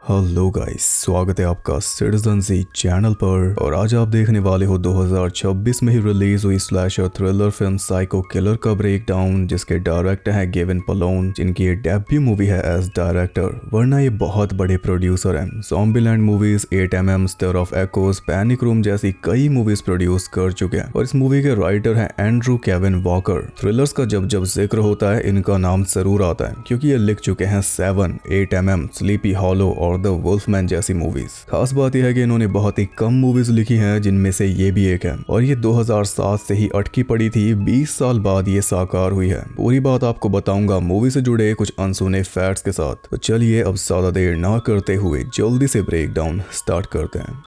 Hello guys, स्वागत है आपका सिटीजन जी चैनल पर। और आज आप देखने वाले हो 2026 में ही रिलीज हुई slasher thriller film psycho killer का ब्रेकडाउन, जिसके डायरेक्टर हैं गेविन पलोन, जिनकी ये डेब्यू मूवी है एज डायरेक्टर। वरना ये बहुत बड़े प्रोड्यूसर हैं। Zombieland movies, 8mm, Stir of Echoes, Panic Room जैसी कई मूवीज प्रोड्यूस कर चुके हैं। और इस मूवी के राइटर हैं एंड्रू केविन वॉकर। थ्रिलर्स का जब जब जिक्र होता है इनका नाम जरूर आता है, क्योंकि ये लिख चुके हैं 7, 8mm, स्लीपी हॉलो और द वुल्फमैन जैसी मूवीज। खास बात यह है कि इन्होंने बहुत ही कम मूवीज लिखी हैं, जिनमें से ये भी एक है। और ये 2007 से ही अटकी पड़ी थी, 20 साल बाद ये साकार हुई है। पूरी बात आपको बताऊंगा मूवी से जुड़े कुछ अनसुने फैक्ट्स के साथ। तो चलिए अब ज्यादा देर ना करते हुए जल्दी से ब्रेकडाउन स्टार्ट करते हैं।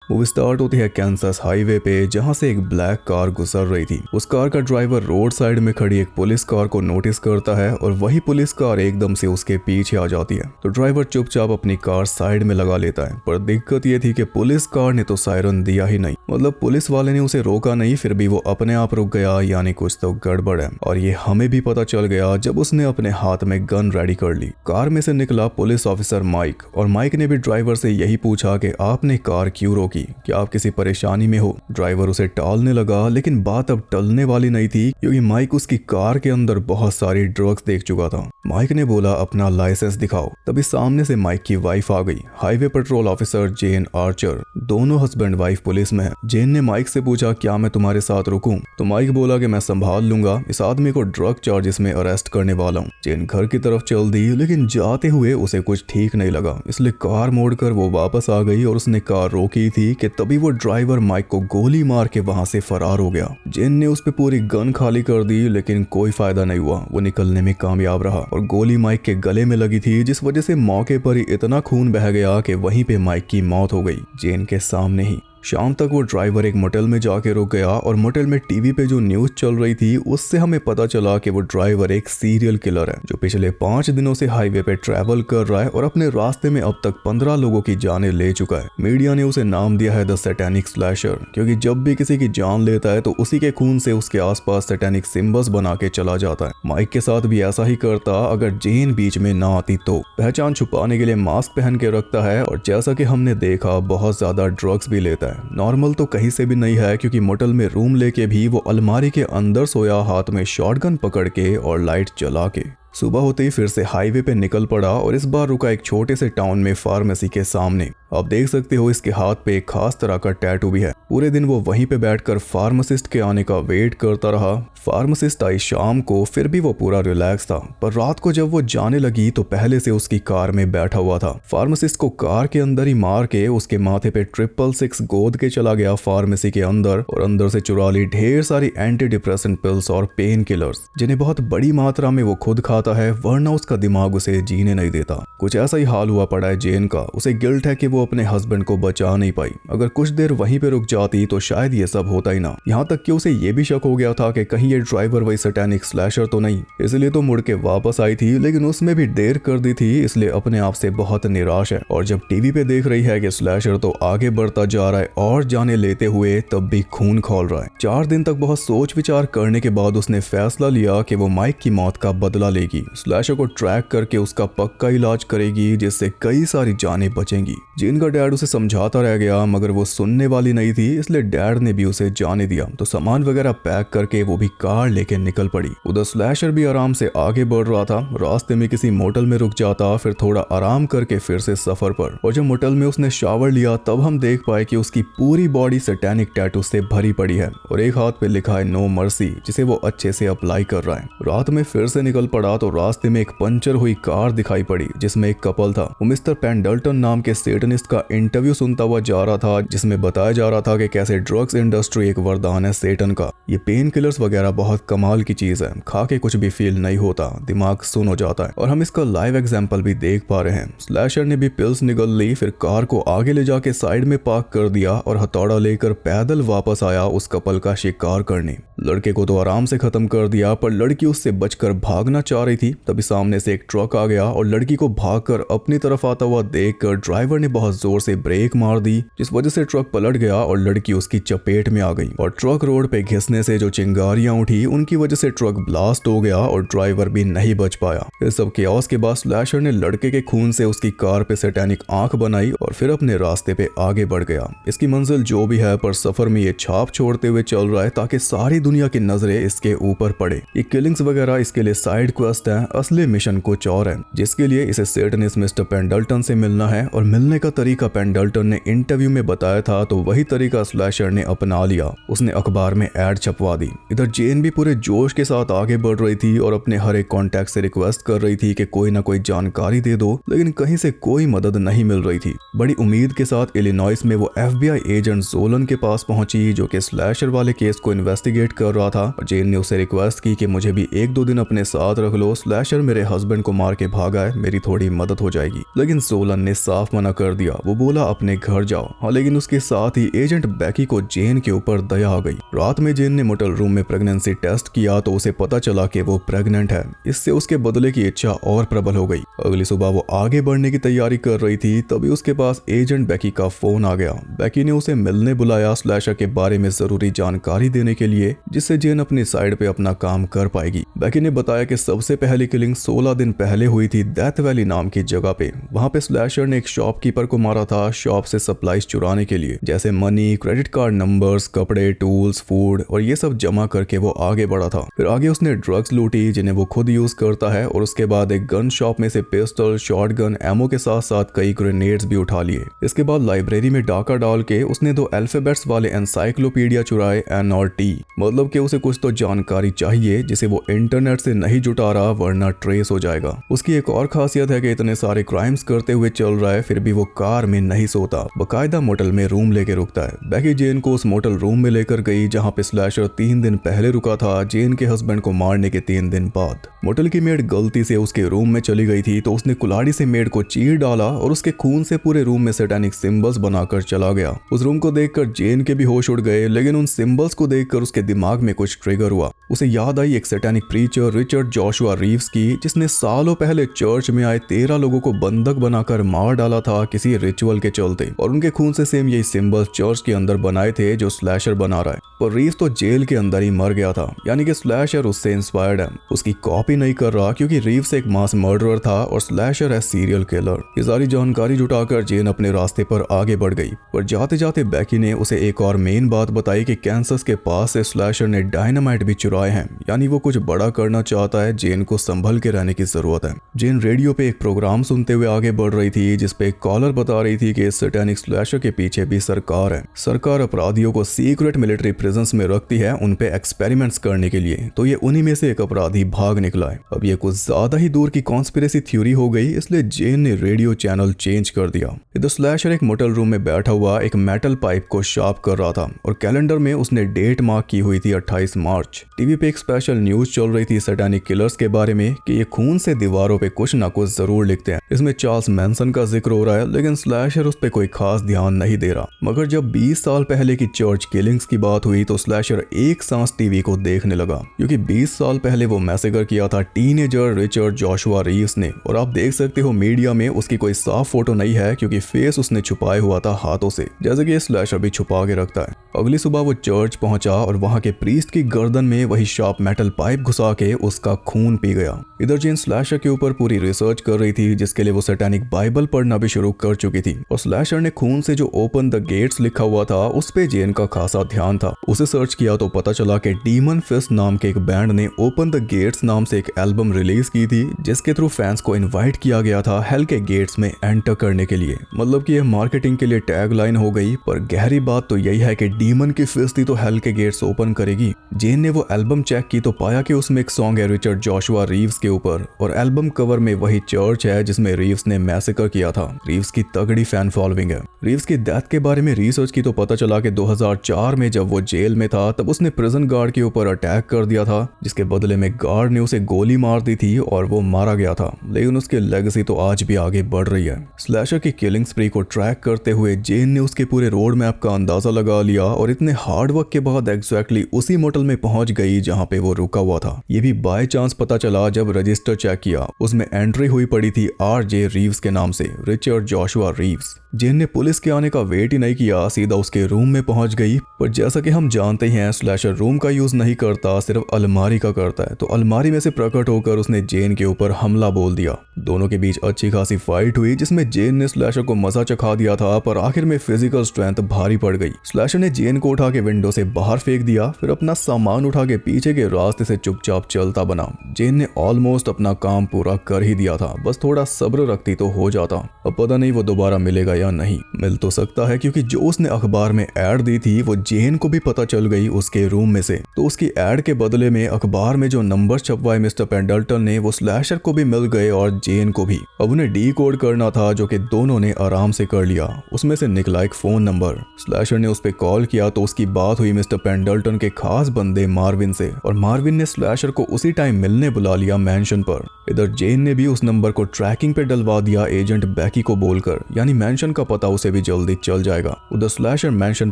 मूवी स्टार्ट होती है कैंसस हाईवे पे, जहां से एक ब्लैक कार गुजर रही थी। उस कार का ड्राइवर रोड साइड में खड़ी एक पुलिस कार को नोटिस करता है और वही पुलिस कार एकदम से उसके पीछे आ जाती है। तो ड्राइवर चुपचाप अपनी कार साइड में लगा लेता है। पर दिक्कत ये थी कि पुलिस कार ने तो सायरन दिया ही नहीं, मतलब पुलिस वाले ने उसे रोका नहीं, फिर भी वो अपने आप रुक गया, यानी कुछ तो गड़बड़ है। और ये हमें भी पता चल गया जब उसने अपने हाथ में गन रेडी कर ली। कार में से निकला पुलिस ऑफिसर माइक, और माइक ने भी ड्राइवर से यही पूछा कि आपने कार क्यों रोकी, क्या आप किसी परेशानी में हो। ड्राइवर उसे टालने लगा, लेकिन बात अब टलने वाली नहीं थी, क्योंकि माइक उसकी कार के अंदर बहुत सारी ड्रग्स देख चुका था। माइक ने बोला अपना लाइसेंस दिखाओ। तभी सामने से माइक की वाइफ आ गई, हाईवे पेट्रोल ऑफिसर जेन आर्चर। दोनों हस्बैंड वाइफ पुलिस में है। जेन ने माइक से पूछा क्या मैं तुम्हारे साथ रुकूं। तो माइक बोला कि मैं संभाल लूंगा, इस आदमी को ड्रग चार्जेस में अरेस्ट करने वाला हूँ। जेन घर की तरफ चल दी, लेकिन जाते हुए उसे कुछ ठीक नहीं लगा, इसलिए कार मोड़कर वो वापस आ गई और उसने कार रोकी थी कि तभी वो ड्राइवर माइक को गोली मार के वहां से फरार हो गया। जेन ने उस पे पूरी गन खाली कर दी, लेकिन कोई फायदा नहीं हुआ। वो निकलने में कामयाब रहा और गोली माइक के गले में लगी थी, जिस वजह से मौके पर ही इतना खून बह गया कि वहीं पे माइक की मौत हो गई, जेन के सामने ही। शाम तक वो ड्राइवर एक मोटेल में जाके रुक गया और मोटेल में टीवी पे जो न्यूज चल रही थी उससे हमें पता चला कि वो ड्राइवर एक सीरियल किलर है, जो पिछले 5 दिनों से हाईवे पे ट्रैवल कर रहा है और अपने रास्ते में अब तक 15 लोगों की जानें ले चुका है। मीडिया ने उसे नाम दिया है द सैटेनिक स्लैशर, क्योंकि जब भी किसी की जान लेता है तो उसी के खून से उसके आसपास सैटेनिक सिंबल्स बना के चला जाता है। माइक के साथ भी ऐसा ही करता अगर जेन बीच में ना आती तो। पहचान छुपाने के लिए मास्क पहन के रखता है, और जैसा कि हमने देखा बहुत ज्यादा ड्रग्स भी लेता है। नॉर्मल तो कहीं से भी नहीं है, क्योंकि मोटेल में रूम लेके भी वो अलमारी के अंदर सोया, हाथ में शॉटगन पकड़ के और लाइट जला के। सुबह होते ही फिर से हाईवे पे निकल पड़ा और इस बार रुका एक छोटे से टाउन में फार्मेसी के सामने। आप देख सकते हो इसके हाथ पे एक खास तरह का टैटू भी है। पूरे दिन वो वहीं पे बैठकर फार्मासिस्ट के आने का वेट करता रहा। फार्मासिस्ट आई शाम को, फिर भी वो पूरा रिलैक्स था। पर रात को जब वो जाने लगी तो पहले से उसकी कार में बैठा हुआ था। फार्मासिस्ट को कार के अंदर ही मार के उसके माथे पे 666 गोद के चला गया फार्मेसी के अंदर, और अंदर से चुरा ली ढेर सारी एंटी डिप्रेसेंट पिल्स और पेन किलर्स, जिन्हें बहुत बड़ी मात्रा में वो खुद खाता है, वरना उसका दिमाग उसे जीने नहीं देता। कुछ ऐसा ही हाल हुआ पड़ा है जेन का। उसे गिल्ट है कि वो अपने हस्बैंड को बचा नहीं पाई। अगर कुछ देर वहीं पे रुक जाती तो शायद ये सब होता ही ना। यहाँ तक कि उसे ये भी शक हो गया था कि कहीं ये ड्राइवर वही सैटेनिक स्लैशर तो नहीं, इसलिए तो मुड़ के वापस आई थी, लेकिन उसमें भी देर कर दी थी, इसलिए अपने आप से बहुत निराश है। और जब टीवी पे देख रही है कि स्लैशर तो आगे बढ़ता जा रहा है और जाने लेते हुए तब भी खून खौल रहा है। 4 दिन तक बहुत सोच विचार करने के बाद उसने फैसला लिया कि वो माइक की मौत का बदला लेगी, स्लैशर को ट्रैक करके उसका पक्का इलाज करेगी, जिससे कई सारी जानें बचेंगी। जिन का डैड उसे समझाता रह गया, मगर वो सुनने वाली नहीं थी, इसलिए डैड ने भी उसे जाने दिया। तो सामान वगैरह पैक करके वो भी कार लेके निकल पड़ी। उधर स्लैशर भी आराम से आगे बढ़ रहा था। रास्ते में किसी मोटल में रुक जाता, फिर थोड़ा आराम करके फिर से सफर पर। और जब मोटल में उसने शावर लिया तब हम देख पाए कि उसकी पूरी बॉडी सैटेनिक टैटू से भरी पड़ी है, और एक हाथ पे लिखा है नो मर्सी, जिसे वो अच्छे से अप्लाई कर रहा है। रात में फिर से निकल पड़ा तो रास्ते में एक पंचर हुई कार दिखाई पड़ी, जिसमें एक कपल था। वो मिस्टर पेंडल्टन नाम के सेटनिस्ट का इंटरव्यू सुनता हुआ जा रहा था, जिसमें बताया जा रहा था कि कैसे ड्रग्स इंडस्ट्री एक वरदान है सेटन का। ये पेन किलर्स वगैरह बहुत कमाल की चीज है, खा के कुछ भी फील नहीं होता, दिमाग सुन हो जाता है। और हम इसका लाइव एग्जांपल भी देख पा रहे हैं। स्लैशर ने भी पिल्स निगल ली, फिर कार को आगे ले जाके साइड में पार्क कर दिया और हथौड़ा लेकर पैदल वापस आया उस कपल का शिकार करने। लड़के को तो आराम से खत्म कर दिया, पर लड़की उससे बचकर भागना चाह रही रही थी तभी सामने से एक ट्रक आ गया और लड़की को भागकर अपनी तरफ आता हुआ देखकर ड्राइवर ने बहुत जोर से ब्रेक मार दी, जिस वजह से ट्रक पलट गया और लड़की उसकी चपेट में आ गई और ट्रक रोड पे घिसने से जो चिंगारियां उठी उनकी वजह से ट्रक ब्लास्ट हो गया और ड्राइवर भी नहीं बच पाया। इस सब केओस के बाद स्लैशर ने लड़के के खून से उसकी कार पे सैटेनिक आंख बनाई और फिर अपने रास्ते पे आगे बढ़ गया। इसकी मंजिल जो भी है पर सफर में ये छाप छोड़ते हुए चल रहा है ताकि सारी दुनिया की नजरें इसके ऊपर पड़े। ये किलिंग्स वगैरह इसके लिए साइड क्वेस्ट है, असली मिशन कुछ और है, जिसके लिए इसे सेटनिस्ट मिस्टर पेंडल्टन से मिलना है और मिलने का तरीका पेंडल्टन ने इंटरव्यू में बताया था तो वही तरीका स्लैशर ने अपना लिया। उसने अखबार में एड छपवा दी। इधर जेन भी पूरे जोश के साथ आगे बढ़ रही थी और अपने हर एक कॉन्टैक्ट से रिक्वेस्ट कर रही थी कि कोई ना कोई जानकारी दे दो, लेकिन कहीं से कोई मदद नहीं मिल रही थी। बड़ी उम्मीद के साथ इलिनॉइस में वो FBI एजेंट जोलन के पास पहुंची जो कि स्लैशर वाले केस को इन्वेस्टिगेट कर रहा था। जेन ने उसे रिक्वेस्ट की कि मुझे भी 1-2 दिन अपने साथ रख लो, स्लैशर मेरे हस्बैंड को मार के भागा है, मेरी थोड़ी मदद हो जाएगी। लेकिन जोलन ने साफ मना कर दिया। वो बोला अपने घर जाओ। हाँ, लेकिन उसके साथ ही एजेंट बैकी को जेन के ऊपर दया आ गई। रात में जेन ने मोटल रूम में प्रेगनेंसी टेस्ट किया तो उसे पता चला कि वो प्रेग्नेंट है। इससे उसके बदले की इच्छा और प्रबल हो गई। अगली सुबह वो आगे बढ़ने की तैयारी कर रही थी तभी उसके पास एजेंट बैकी का फोन आ गया। बैकी ने उसे मिलने बुलाया स्लैशर के बारे में जरूरी जानकारी देने के लिए, जिससे जेन अपनी साइड पे अपना काम कर पाएगी। बैकी ने बताया कि सबसे पहली किलिंग 16 दिन पहले हुई थी डेथ वैली नाम की जगह पे। वहां पे स्लैशर ने एक शॉपकीपर को मारा था शॉप से सप्लाईज चुराने के लिए, जैसे मनी, क्रेडिट कार्ड नंबर्स, कपड़े, टूल्स, फूड और ये सब जमा करके वो आगे बढ़ा था। फिर आगे उसने ड्रग्स लूटी जिन्हें वो खुद यूज करता है और उसके बाद एक गन शॉप में से पिस्टल, शॉटगन, एमो के साथ साथ कई ग्रेनेड्स भी उठा लिए। इसके बाद लाइब्रेरी में डाका डाल के उसने 2 अल्फाबेट्स वाले एनसाइक्लोपीडिया चुराए, N और T, मतलब कि उसे कुछ तो जानकारी चाहिए जिसे वो इंटरनेट से नहीं जुटा रहा वरना ट्रेस हो जाएगा। उसकी एक और खासियत है कि इतने सारे क्राइम्स करते हुए चल रहा है फिर भी वो कार में नहीं सोता, बकायदा मोटल में रूम लेके रुकता है। बैकी जेन को उस मोटल रूम में लेकर गई जहाँ पे स्लैशर 3 दिन पहले रुका था, जेन के हस्बैंड को मारने के 3 दिन बाद। मोटल की मेड गलती से उसके रूम में चली गई थी तो उसने कुल्हाड़ी से मेड को चीर डाला और उसके खून से पूरे रूम में सैटेनिक सिंबल्स बनाकर चला गया। उस रूम को देखकर जेन के भी होश उड़ गए, लेकिन उन सिंबल्स को देखकर उसके दिमाग में कुछ ट्रिगर हुआ। उसे याद आई एक satanic preacher Richard Joshua Reeves की, जिसने सालों पहले चर्च में आए 13 लोगों को बंधक बनाकर मार डाला था किसी रिचुअल के चलते, और उनके खून से सेम यही सिंबल्स चर्च के अंदर बनाए थे जो स्लैशर बना रहा है। पर रीव्स तो जेल के अंदर ही मर गया था, यानी कि स्लैशर उससे इंस्पायर्ड है। उसकी कॉपी नहीं कर रहा क्योंकि रीव्स एक मास मर्डरर था और स्लैशर है सीरियल किलर। ये सारी जानकारी जुटाकर जेन अपने रास्ते पर आगे बढ़ गई, पर जाते जाते बैकी ने उसे एक और मेन बात बताई कि कैंसस के पास से स्लैशर ने डायनामाइट भी चुराए हैं, यानी वो कुछ बड़ा करना चाहता है। जेन को संभल के रहने की जरूरत है। जेन रेडियो पे एक प्रोग्राम सुनते हुए आगे बढ़ रही थी जिसपे एक कॉलर बता रही थी कि सैटेनिक स्लैशर के पीछे भी सरकार है। सरकार अपराधियों को सीक्रेट मिलिट्री प्रिजन्स में रखती है उन पे एक्सपेरिमेंट्स करने के लिए, तो ये उन्हीं में से एक अपराधी भाग निकला है। अब ये कुछ ज्यादा ही दूर की कॉन्स्पिरेसी थ्योरी हो गई, इसलिए जेन ने रेडियो चैनल चेंज कर दिया। इधर स्लैशर एक मोटल रूम में बैठा हुआ एक मेटल पाइप को शार्प कर रहा था और कैलेंडर में उसने डेट मार्क की हुई थी 28 मार्च। टीवी पे एक स्पेशल न्यूज चल रही थी सैटेनिक किलर्स के बारे में कि ये खून से दीवारों पे कुछ ना कुछ जरूर लिखते हैं। इसमें चार्ल्स मैनसन का जिक्र हो रहा है, लेकिन स्लैशर उस पे कोई खास ध्यान नहीं दे रहा। मगर जब 20 साल पहले की चर्च किलिंग्स की बात हुई तो स्लैशर एक सांस टीवी को देखने लगा, क्योंकि 20 साल पहले वो मैसेकर किया था टीनेजर रिचर्ड जोशुआ रीव्स ने। और आप देख सकते हो मीडिया में उसकी कोई साफ फोटो नहीं है क्योंकि फेस उसने छुपाए हुआ था हाथों से, जैसे कि स्लैशर भी छुपा के रखता है। अगली सुबह वो चर्च पहुंचा और वहां के प्रीस्ट की गर्दन में वही शार्प मेटल पाइप घुसा के उसका खून पी गया। इधर जेन स्लैशर के ऊपर पूरी रिसर्च कर रही थी जिसके लिए वो सैटेनिक बाइबल पढ़ना भी शुरू कर चुकी थी, और स्लैशर ने खून से जो ओपन द गेट्स लिखा हुआ था उस पे जेन का खासा ध्यान था। उसे सर्च किया तो पता चला कि डीमन फिस्ट नाम के एक बैंड ने ओपन द गेट्स नाम से एक एल्बम रिलीज की थी जिसके थ्रू फैंस को इनवाइट किया गया था हेल के गेट्स में एंटर करने के लिए। मतलब कि यह मार्केटिंग के लिए टैगलाइन हो गई, पर गहरी बात तो यही है कि डीमन की फिस्ट ही तो हेल के गेट्स ओपन करेगी। जेन ने वो एल्बम चेक की तो पाया कि उसमें एक सॉन्ग है रिचर्ड जोशुआ रीव्स के ऊपर, और एल्बम कवर में वही चर्च है जिसमें रीव्स ने मैसेकर किया था। रीव्स की तगड़ी फैन फॉलोइंग है। रीव्स की डेथ के बारे में रिसर्च की तो पता चला कि 2004 में जब वो जेल में था तब उसने प्रिजन गार्ड के ऊपर अटैक कर दिया था, जिसके बदले में गार्ड ने उसे गोली मार दी थी और वो मारा गया था। लेकिन उसकी लेगेसी तो आज भी आगे बढ़ रही है। स्लैशर की किलिंग स्प्री को ट्रैक करते हुए जेन ने उसके पूरे रोड मैप का अंदाजा लगा लिया और इतने हार्ड वर्क के बाद एग्जैक्टली उसी मोटल में पहुंच गई जहां पे वो रुका हुआ था। ये भी बाय चांस पता चला जब रजिस्टर चेक किया, उसमें एंट्री हुई पड़ी थी RJ रीव्स के नाम से, रिचर्ड जोशुआ रीव्स। जेन ने पुलिस के आने का वेट ही नहीं किया, सीधा उसके रूम में पहुंच गई। पर जैसा कि हम जानते हैं स्लैशर रूम का यूज नहीं करता, सिर्फ अलमारी का करता है। तो अलमारी में से प्रकट होकर उसने जेन के ऊपर हमला बोल दिया। दोनों के बीच अच्छी खासी फाइट हुई जिसमें जेन ने स्लैशर को मजा चखा दिया था, पर आखिर में फिजिकल स्ट्रेंथ भारी पड़ गई। स्लैशर ने जेन को उठा के विंडो से बाहर फेंक दिया, फिर अपना सामान उठा के पीछे के रास्ते से चुपचाप चलता बना। जेन ने ऑलमोस्ट अपना काम पूरा कर ही दिया था, बस थोड़ा सब्र रखती तो हो जाता। अब पता नहीं वो दोबारा मिलेगा या नहीं। मिल तो सकता है क्योंकि जो उसने अखबार में ऐड दी थी वो जेन को भी पता चल गई उसके रूम में से। तो उसकी ऐड के बदले में अखबार में जो नंबर छपवाए मिस्टर पेंडल्टन ने वो स्लैशर को भी मिल गए और जेन को भी। अब उन्हें डीकोड करना था, जो कि दोनों ने आराम से कर लिया। उसमें से निकला एक फोन नंबर। स्लैशर ने उस पर कॉल किया तो उसकी बात हुई मिस्टर पेंडल्टन के खास बंदे मार्विन से, और मार्विन ने स्लैशर को उसी टाइम मिलने बुला लिया मैंशन पर। इधर जेन ने भी उस नंबर को ट्रैकिंग पे डलवा दिया एजेंट बैकी को बोलकर, यानी मैंशन का पता उसे भी जल्दी चल जाएगा। उधर स्लैशर मैंशन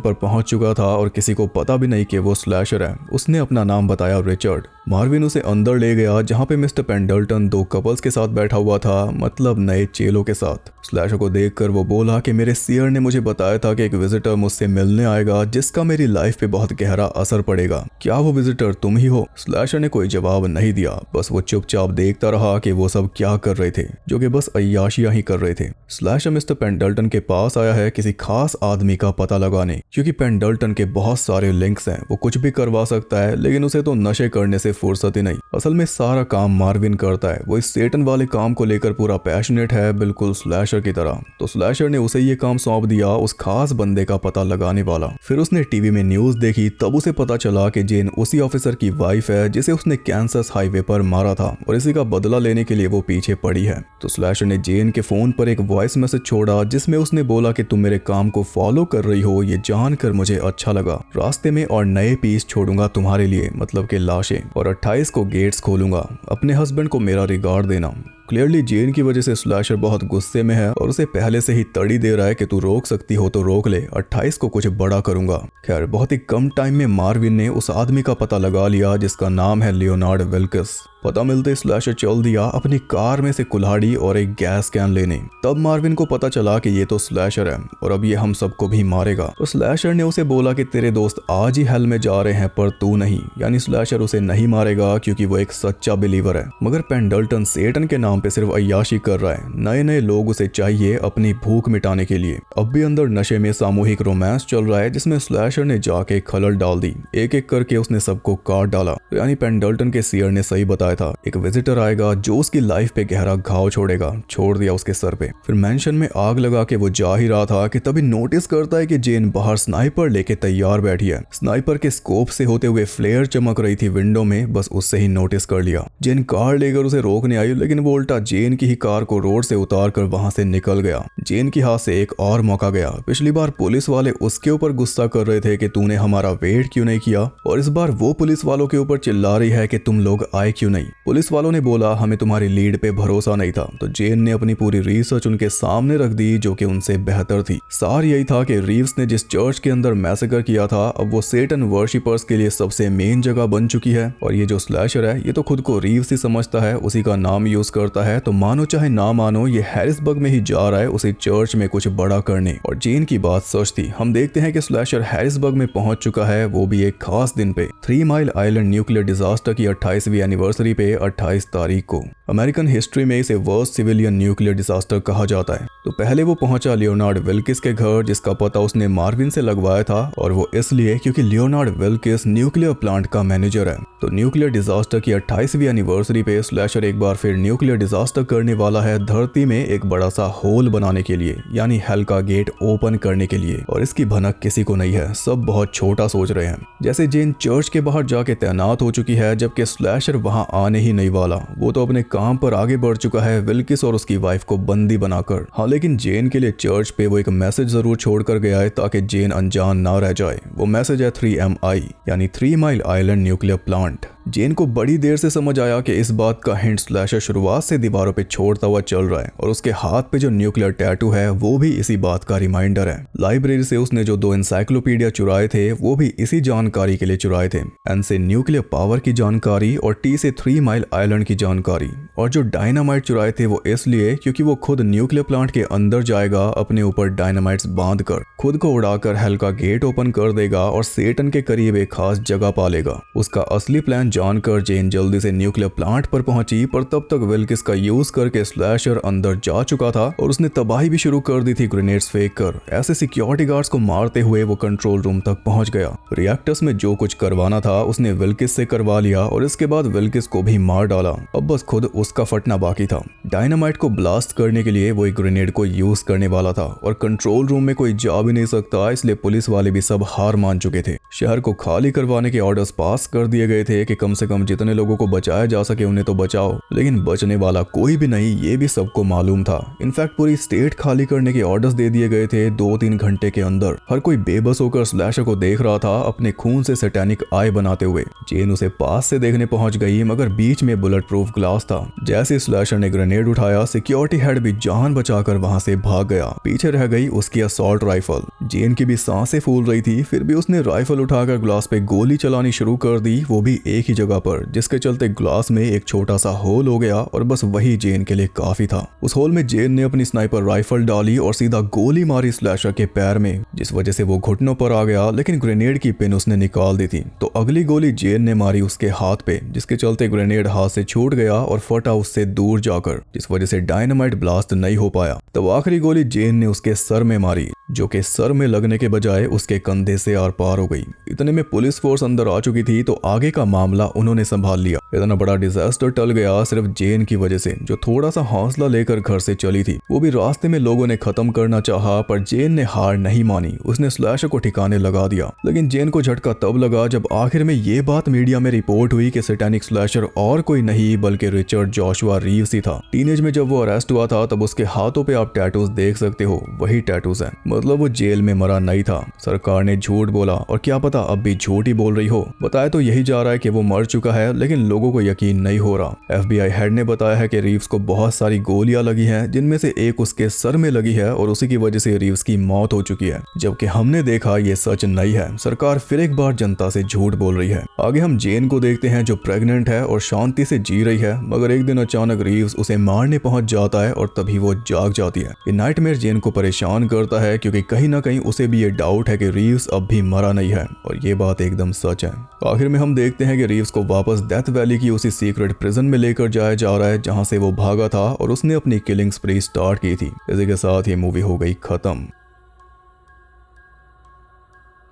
पर पहुंच चुका था और किसी को पता भी नहीं कि वो स्लैशर है। उसने अपना नाम बताया रिचर्ड। मार्विन उसे अंदर ले गया जहां पे मिस्टर पेंडल्टन दो कपल्स के साथ बैठा हुआ था, मतलब नए चेलों के साथ। स्लैशर को देखकर वो बोला कि मेरे सीयर ने मुझे बताया था कि एक विजिटर मुझसे मिलने आएगा जिसका मेरी लाइफ पे बहुत गहरा असर पड़ेगा। क्या वो विजिटर तुम ही हो? स्लैशर ने कोई जवाब नहीं दिया, बस वो चुपचाप देखता रहा कि वो सब क्या कर रहे थे, जो कि बस अय्याशियां ही कर रहे थे। स्लैशर मिस्टर पेंडल्टन के पास आया है किसी खास आदमी का पता लगाने, क्योंकि पेंडल्टन के बहुत सारे लिंक्स हैं। वो कुछ भी करवा सकता है, लेकिन उसे तो नशे करने से फुर्सत ही नहीं। असल में सारा काम मार्विन करता है। वो इस सेटन वाले काम को लेकर पूरा पैशनेट है, बिल्कुल स्लैशर की तरह। तो स्लैशर ने उसे ये काम सौंप दिया, उस खास बंदे का पता लगाने वाला। फिर उसने टीवी में न्यूज देखी, तब उसे पता चला कि जेन उसी ऑफिसर की वाइफ है जिसे उसने कैंसस हाईवे पर मारा था, और इसी का बदला लेने के लिए वो पीछे पड़ी है। तो स्लैशर ने जेन के फोन पर एक वॉइस मैसेज छोड़ा जिसमें उसने बोला कि तुम मेरे काम को फॉलो कर रही हो, ये जानकर मुझे अच्छा लगा। रास्ते में और नए पीस छोड़ूंगा तुम्हारे लिए, मतलब कि लाशें, और 28 को गेट्स खोलूंगा। अपने हस्बैंड को मेरा रिगार्ड देना। क्लियरली जेन की वजह से स्लैशर बहुत गुस्से में है और उसे पहले से ही तड़ी दे रहा है कि तू रोक सकती हो तो रोक ले, 28 को कुछ बड़ा करूंगा। खैर बहुत ही कम टाइम में मार्विन ने उस आदमी का पता लगा लिया जिसका नाम है लियोनार्ड विल्किस। पता मिलते स्लैशर चल दिया अपनी कार में से कुल्हाड़ी और एक गैस कैन लेने। तब मार्विन को पता चला कि ये तो स्लैशर है और अब ये हम सबको भी मारेगा। तो स्लैशर ने उसे बोला कि तेरे दोस्त आज ही हेल में जा रहे हैं पर तू नहीं, यानी स्लैशर उसे नहीं मारेगा क्योंकि वो एक सच्चा बिलीवर है। मगर पेंडल्टन सेटन के नाम पे सिर्फ अय्याशी कर रहा है। नए नए लोग उसे चाहिए अपनी भूख मिटाने के लिए। अब भी अंदर नशे में सामूहिक रोमांस चल रहा है जिसमें स्लैशर ने जाके खलल डाल दी। एक एक करके उसने सबको काट डाला। यानी पेंडल्टन के सीयर ने सही बताया था, एक विजिटर आएगा जो उसकी लाइफ पे गहरा घाव छोड़ेगा। छोड़ दिया उसके सर पे। फिर मैंशन में आग लगा के वो जा ही रहा था कि तभी नोटिस करता है कि जेन बाहर स्नाइपर लेके तैयार बैठी है। स्नाइपर के स्कोप से होते हुए फ्लेयर चमक रही थी विंडो में, बस उससे ही नोटिस कर लिया। जेन कार लेकर उसे रोकने आई, लेकिन वो उल्टा जेन की ही कार को रोड से उतार कर वहां से निकल गया। जेन के हाथ से एक और मौका गया। पिछली बार पुलिस वाले उसके ऊपर गुस्सा कर रहे थे कि तूने हमारा वेट क्यों नहीं किया, और इस बार वो पुलिस वालों के ऊपर चिल्ला रही है कि तुम लोग आए क्यों नहीं। पुलिस वालों ने बोला हमें तुम्हारी लीड पे भरोसा नहीं था। तो जेन ने अपनी पूरी रिसर्च उनके सामने रख दी जो कि उनसे बेहतर थी। सार यही था कि रीव्स ने जिस चर्च के अंदर मैसेकर किया था अब वो सेटन वर्शिपर्स के लिए सबसे मेन जगह बन चुकी है। और ये जो स्लैशर है ये तो खुद को रीव्स ही समझता है, उसी का नाम यूज करता है। तो मानो चाहे ना मानो ये हैरिसबर्ग में ही जा रहा है उसी चर्च में कुछ बड़ा करने। और जेन की बात सच थी। हम देखते हैं कि स्लैशर हैरिसबर्ग में पहुंच चुका है, वो भी एक खास दिन पे। 3 माइल आइलैंड न्यूक्लियर डिजास्टर की 28वीं एनिवर्सरी पे 28 तारीख को। अमेरिकन हिस्ट्री में इसे वर्स्ट सिविलियन न्यूक्लियर डिजास्टर कहा जाता है। तो पहले वो पहुंचा लियोनार्ड विल्किस के घर जिसका पता उसने मार्विन से लगवाया था, और वो इसलिए क्योंकि लियोनार्ड विल्किस न्यूक्लियर प्लांट का मैनेजर है। तो न्यूक्लियर डिजास्टर की 28वीं एनिवर्सरी पे स्लैशर एक बार फिर न्यूक्लियर डिजास्टर करने वाला है धरती में एक बड़ा सा होल बनाने के लिए, यानी हेल का गेट ओपन करने के लिए। और इसकी भनक किसी को नहीं है, सब बहुत छोटा सोच रहे हैं। जैसे जेन चर्च के बाहर जाके तैनात हो चुकी है जबकि स्लैशर वहां आने ही नहीं वाला। वो तो अपने काम पर आगे बढ़ चुका है विल्किस और उसकी वाइफ को बंदी बनाकर। हाँ लेकिन जेन के लिए चर्च पे वो एक मैसेज जरूर छोड़कर गया है ताकि जेन अनजान ना रह जाए। वो मैसेज है 3MI यानी 3 माइल आइलैंड न्यूक्लियर प्लांट। जेन को बड़ी देर से समझ आया कि इस बात का हिंट स्लैशर शुरुआत से दीवारों पे छोड़ता हुआ चल रहा है और उसके हाथ पे जो न्यूक्लियर टैटू है वो भी इसी बात का रिमाइंडर है। लाइब्रेरी से उसने जो 2 एनसाइक्लोपीडिया चुराए थे वो भी इसी जानकारी के लिए चुराए थे। एन से न्यूक्लियर पावर की जानकारी और टी से 3 माइल आइलैंड की जानकारी। और जो डायनामाइट चुराए थे वो इसलिए क्योंकि वो खुद न्यूक्लियर प्लांट के अंदर जाएगा, अपने ऊपर डायनामाइट्स बांध कर खुद को उड़ाकर हेल का गेट ओपन कर देगा और सेटन के करीब एक खास जगह पा लेगा। उसका असली प्लान जानकर जेन जल्दी से न्यूक्लियर प्लांट पर पहुंची, पर तब तक विल्किस का यूज करके स्लैशर अंदर जा चुका था और उसने तबाही भी शुरू कर दी थी ग्रेनेड्स फेंक कर। ऐसे सिक्योरिटी गार्ड्स को मारते हुए वो कंट्रोल रूम तक पहुंच गया। रिएक्टर्स में जो कुछ करवाना था उसने विल्किस से करवा लिया और इसके बाद विल्किस को भी मार डाला। अब बस खुद उसका फटना बाकी था। डायनामाइट को ब्लास्ट करने के लिए वो एक ग्रेनेड को यूज करने वाला था और कंट्रोल रूम में कोई जा भी नहीं सकता, इसलिए पुलिस वाले भी सब हार मान चुके थे। शहर को खाली करवाने के ऑर्डर्स पास कर दिए गए थे कि कम से कम जितने लोगों को बचाया जा सके उन्हें तो बचाओ, लेकिन बचने वाला कोई भी नहीं, ये भी सबको मालूम था। इनफैक्ट पूरी स्टेट खाली करने के ऑर्डर्स दे दिए गए थे 2-3 घंटे के अंदर। हर कोई बेबस होकर स्लैशर को देख रहा था, अपने खून से सैटेनिक आई बनाते हुए। जेन उसे पास से देखने पहुंच गई, मगर बीच में बुलेट प्रूफ ग्लास था। जैसे स्लैशर ने ग्रेनेड उठाया, सिक्योरिटी हेड भी जान बचाकर वहां से भाग गया। पीछे रह गई उसकी असॉल्ट राइफल। जेन की भी सांसें फूल रही थी, फिर भी उसने राइफल उठाकर ग्लास पे गोली चलानी शुरू कर दी, वो भी एक ही जगह पर, जिसके चलते ग्लास में एक छोटा सा होल हो गया और बस वही जेन के लिए काफी था। उस होल में जेन ने अपनी स्नाइपर राइफल डाली और सीधा गोली मारी स्लैशर के पैर में, जिस वजह से वो घुटनों पर आ गया, लेकिन ग्रेनेड की पिन उसने निकाल दी थी। तो अगली गोली जेन ने मारी उसके हाथ पे, जिसके चलते ग्रेनेड हाथ से छूट गया और फटा उससे दूर जाकर, जिस वजह से डायनामाइट ब्लास्ट नहीं हो पाया। तब आखिरी गोली जेन ने उसके सर में मारी, जो कि सर में लगने के बजाय उसके कंधे से आर पार हो गई। इतने में पुलिस फोर्स अंदर आ चुकी थी, तो आगे का मामला उन्होंने संभाल लिया। इतना बड़ा डिजास्टर टल गया सिर्फ जेन की वजह से, जो थोड़ा सा हौसला लेकर घर से चली थी। वो भी रास्ते में लोगों ने खत्म करना चाहा, पर जेन ने हार नहीं मानी। उसने स्लैशर को ठिकाने लगा दिया। लेकिन जेन को झटका तब लगा जब आखिर में ये बात मीडिया में रिपोर्ट हुई कि सैटेनिक स्लैशर और कोई नहीं बल्कि रिचर्ड जोशुआ रीव्स ही था। टीनेज में जब वो अरेस्ट हुआ था तब उसके हाथों पे आप टैटूज देख सकते हो, वही टैटूज हैं। मतलब वो जेल में मरा नहीं था। सरकार ने झूठ बोला, और क्या पता अब भी झूठ ही बोल रही हो। बताया तो यही जा रहा है कि वो मर चुका है, लेकिन लोगों को यकीन नहीं हो रहा। FBI हेड ने बताया है कि रीव्स को बहुत सारी गोलियां लगी हैं, जिनमें से एक उसके सर में लगी है और उसी की वजह से रीव्स की मौत हो चुकी है, जबकि हमने देखा ये सच नहीं है। सरकार फिर एक बार जनता से झूठ बोल रही है। आगे हम जेन को देखते हैं जो प्रेग्नेंट है और शांति से जी रही है, मगर एक दिन अचानक रीव्स उसे मारने पहुंच जाता है और तभी वो जाग जाती है। ये नाइटमेयर जेन को परेशान करता है, क्योंकि कहीं ना कहीं उसे भी ये डाउट है कि रीव्स अब भी मरा नहीं है, और ये बात एकदम सच है। आखिर में हम देखते हैं कि रीव्स को वापस डेथ वैली की उसी सीक्रेट प्रिजन में लेकर जाया जा रहा है जहां से वो भागा था और उसने अपनी किलिंग स्प्री स्टार्ट की थी। इसी के साथ ये मूवी हो गई खत्म।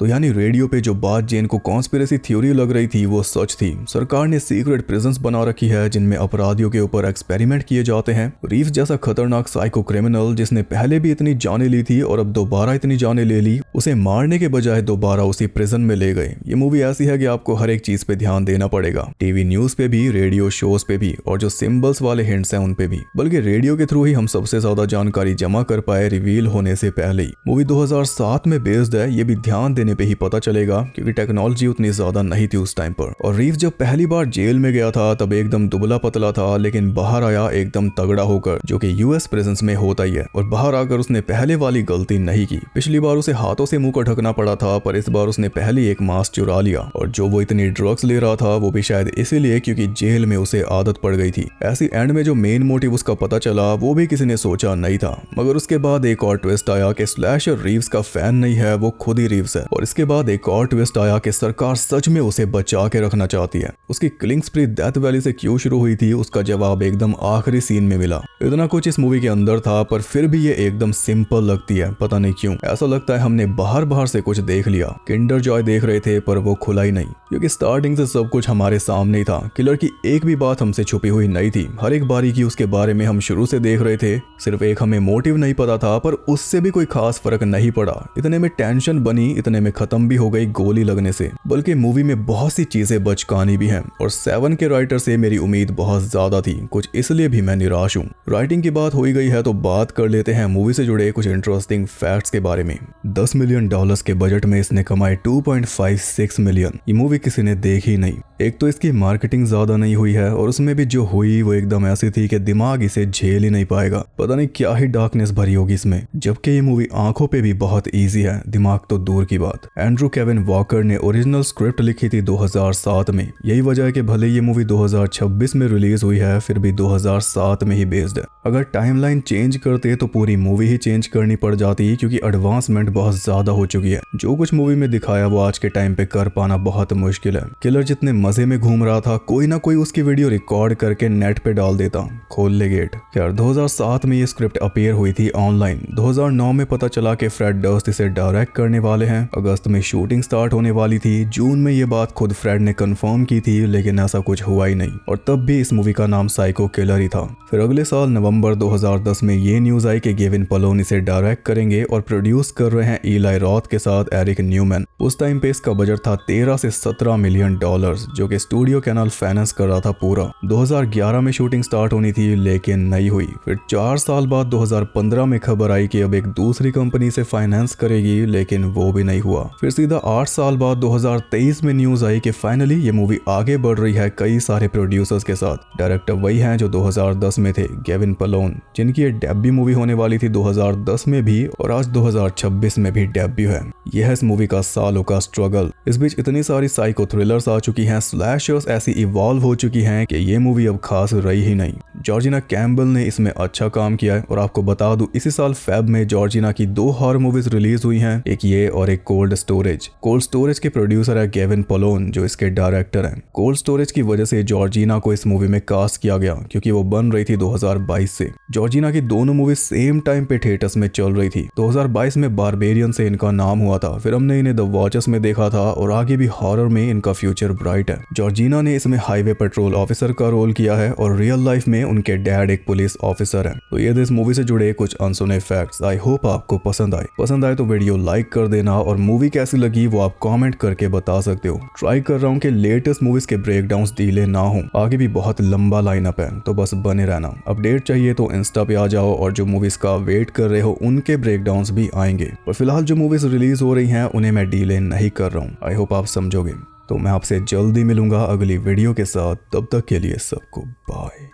तो यानी रेडियो पे जो बात जेन को कॉन्स्पिरेसी थ्योरी लग रही थी वो सच थी। सरकार ने सीक्रेट प्रिजन्स बना रखी है जिनमें अपराधियों के ऊपर एक्सपेरिमेंट किए जाते हैं। रीव्स जैसा खतरनाक साइको क्रिमिनल जिसने पहले भी इतनी जाने ली थी और अब दोबारा इतनी जाने ले ली, उसे मारने के बजाय दोबारा उसी प्रिजन में ले गए। ये मूवी ऐसी है कि आपको हर एक चीज पे ध्यान देना पड़ेगा, टीवी न्यूज पे भी, रेडियो शोज पे भी, और जो सिंबल्स वाले हिंट्स हैं उन पे भी। बल्कि रेडियो के थ्रू ही हम सबसे ज्यादा जानकारी जमा कर पाए रिवील होने से पहले ही। मूवी 2007 में बेस्ड है, ये भी ध्यान देने पे ही पता चलेगा, क्योंकि टेक्नोलॉजी उतनी ज्यादा नहीं थी उस टाइम पर। और रीव्स जब पहली बार जेल में गया था तब एकदम दुबला पतला था, लेकिन बाहर आया एकदम तगड़ा होकर, जो कि यूएस प्रेजेंस में होता ही है। और बाहर आकर उसने पहले वाली गलती नहीं की। पिछली बार उसे हाथों से मुंह को ढकना पड़ा था, पर इस बार उसने पहले एक मास्क चुरा लिया। और जो वो इतनी ड्रग्स ले रहा था वो भी शायद इसीलिए क्योंकि जेल में उसे आदत पड़ गई थी। ऐसी एंड में जो मेन मोटिव उसका पता चला वो भी किसी ने सोचा नहीं था। मगर उसके बाद एक और ट्विस्ट आया कि स्लैशर रीव्स का फैन नहीं है, वो खुद ही रीव्स है। और इसके बाद एक और ट्विस्ट आया कि सरकार सच में उसे बचा के रखना चाहती है। उसकी किलिंग स्प्री डेथ वैली से क्यों शुरू हुई थी, उसका जवाब एकदम आखिरी सीन में मिला। इतना कुछ इस मूवी के अंदर था, पर फिर भी ये एकदम सिंपल लगती है। पता नहीं क्यों ऐसा लगता है हमने बाहर से कुछ देख लिया। किंडर जॉय देख रहे थे पर वो खुला ही नहीं, क्योंकि स्टार्टिंग से सब कुछ हमारे सामने ही था। किलर की एक भी बात हमसे छुपी हुई नहीं थी। हर एक बारीकी उसके बारे में हम शुरू से देख रहे थे। सिर्फ एक हमें मोटिव नहीं पता था, पर उससे भी कोई खास फर्क नहीं पड़ा। इतने में टेंशन बनी, इतने में में खत्म भी हो गई गोली लगने से, बल्कि मूवी में बहुत सी चीजें बचकानी भी हैं। और 7 के राइटर से मेरी उम्मीद बहुत ज्यादा थी, कुछ इसलिए भी मैं निराश हूँ। राइटिंग की बात हो ही गई है तो बात कर लेते हैं मूवी से जुड़े कुछ इंटरेस्टिंग फैक्ट्स के बारे में। $10 मिलियन के बजट में इसने कमाए 2.56 मिलियन। ये मूवी किसी ने देखी नहीं। एक तो इसकी मार्केटिंग ज्यादा नहीं हुई है और उसमें भी जो हुई वो एकदम ऐसी थी कि दिमाग इसे झेल ही नहीं पाएगा। पता नहीं क्या ही डार्कनेस भरी होगी इसमें, जबकि ये मूवी आंखों पे भी बहुत इजी है, दिमाग तो दूर की बात। एंड्रू केविन वॉकर ने ओरिजिनल स्क्रिप्ट लिखी थी 2007 में। यही वजह है कि भले ये मूवी 2026 में रिलीज हुई है, फिर भी 2007 में ही बेस्ड है। अगर टाइमलाइन चेंज करते तो पूरी मूवी ही चेंज करनी पड़ जाती, क्योंकि एडवांसमेंट बहुत ज्यादा हो चुकी है। जो कुछ मूवी में दिखाया वो आज के टाइम पे कर पाना बहुत मुश्किल है। किलर जितने मजे में घूम रहा था, कोई ना कोई उसकी वीडियो रिकॉर्ड करके नेट पे डाल देता, खोल ले गेट। यार 2007 में ये स्क्रिप्ट अपीयर हुई थी ऑनलाइन। 2009 में पता चला कि फ्रेड डस्ट इसे डायरेक्ट करने वाले हैं। अगस्त में शूटिंग स्टार्ट होने वाली थी। जून में ये बात खुद फ्रेड ने कंफर्म की थी, लेकिन ऐसा कुछ हुआ ही नहीं। और तब भी इस मूवी का नाम साइको किलर ही था। फिर अगले साल नवंबर 2010 में ये न्यूज आई कि गेविन पलोन इसे डायरेक्ट करेंगे और प्रोड्यूस कर रहे हैं इलाई रॉथ के साथ एरिक न्यूमैन। उस टाइम पे इसका बजट था 13 से 17 मिलियन डॉलर्स, जो कि स्टूडियो कैनाल फाइनेंस कर रहा था पूरा। 2011 में शूटिंग स्टार्ट होनी थी, लेकिन नहीं हुई। फिर 4 साल बाद 2015 में खबर आई कि अब एक दूसरी कंपनी से फाइनेंस करेगी, लेकिन वो भी नहीं हुआ। फिर सीधा 8 साल बाद 2023 में न्यूज आई कि फाइनली ये मूवी आगे बढ़ रही है कई सारे प्रोड्यूसर्स के साथ। डायरेक्टर वही हैं जो 2010 में थे, गेविन पलोन, जिनकी ये डेब्यू मूवी होने वाली थी 2010 में भी और आज 2026 में भी डेब्यू है। यह है इस मूवी का सालों का स्ट्रगल। इस बीच इतनी सारी साइको थ्रिलर्स आ चुकी हैं, स्लैशर्स ऐसी इवॉल्व हो चुकी हैं कि ये मूवी अब खास रही ही नहीं। जॉर्जिना कैम्बल ने इसमें अच्छा काम किया है। और आपको बता दूं, इसी साल फेब में जॉर्जिना की 2 हॉरर मूवीज रिलीज हुई हैं, एक ये और एक कोल्ड स्टोरेज। कोल्ड स्टोरेज के प्रोड्यूसर है गेविन पलोन, जो इसके डायरेक्टर हैं। कोल्ड स्टोरेज की वजह से जॉर्जिना को इस मूवी में कास्ट किया गया, क्योंकि वो बन रही थी 2022 से। जॉर्जिना की दोनों मूवी सेम टाइम पे थिएटर्स में चल रही थी। 2022 में बारबेरियन से इनका नाम हुआ था, फिर हमने इन्हें द वॉचर्स में देखा था और आगे भी हॉरर में इनका फ्यूचर ब्राइट है। जॉर्जिना ने इसमें हाईवे पेट्रोल ऑफिसर का रोल किया है और रियल लाइफ में उनके डैड एक पुलिस ऑफिसर है। तो ये इस मूवी से जुड़े कुछ अनसुने फैक्ट्स। आई होप आपको पसंद आए तो वीडियो लाइक कर देना और मूवी कैसी लगी वो आप कमेंट करके बता सकते हो। ट्राई कर रहा हूँ कि लेटेस्ट मूवीज के ब्रेकडाउन्स डिले ना हो, आगे भी बहुत लंबा लाइनअप है, तो बस बने रहना। अपडेट चाहिए तो इंस्टा पे आ जाओ और जो मूवीज का वेट कर रहे हो उनके ब्रेकडाउन्स भी आएंगे। पर फिलहाल जो मूवीज रिलीज हो रही हैं उन्हें मैं डिले नहीं कर रहा हूँ। आई होप आप समझोगे। तो मैं आपसे जल्दी मिलूंगा अगली वीडियो के साथ। तब तक के लिए सबको बाय।